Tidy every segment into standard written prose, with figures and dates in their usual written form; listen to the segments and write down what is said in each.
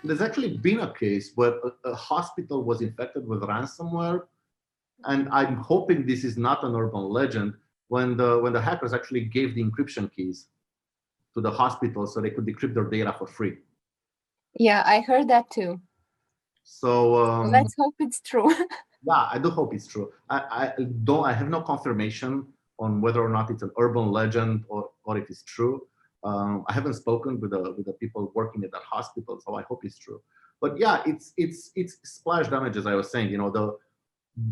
there's actually been a case where a hospital was infected with ransomware, and I'm hoping this is not an urban legend, when the hackers actually gave the encryption keys to the hospital so they could decrypt their data for free. Yeah, I heard that too. So let's hope it's true. yeah, I do hope it's true. I have no confirmation on whether or not it's an urban legend or it is true. I haven't spoken with the people working at that hospital, so I hope it's true. But yeah, it's splash damage, as I was saying. You know,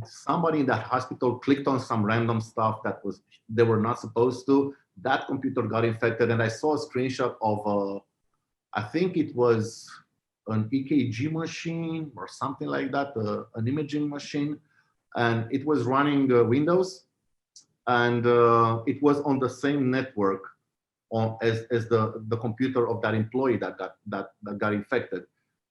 somebody in that hospital clicked on some random stuff that they were not supposed to. That computer got infected, and I saw a screenshot of I think it was an EKG machine or something like that, an imaging machine, and it was running Windows, and it was on the same network as the computer of that employee that got infected.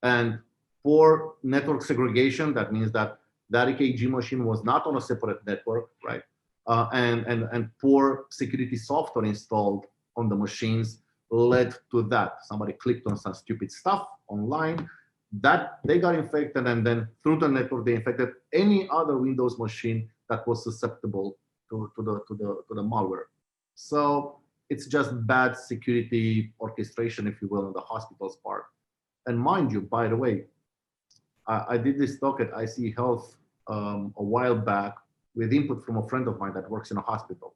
And for network segregation, that means that EKG machine was not on a separate network, right? And poor security software installed on the machines led to that. Somebody clicked on some stupid stuff online, that they got infected, and then through the network they infected any other Windows machine that was susceptible to the malware. So it's just bad security orchestration, if you will, on the hospital's part. And mind you, by the way, I did this talk at IC Health a while back with input from a friend of mine that works in a hospital.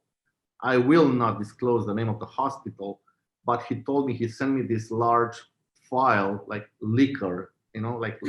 I will not disclose the name of the hospital, but he told me, he sent me this large file, like liquor, you know, like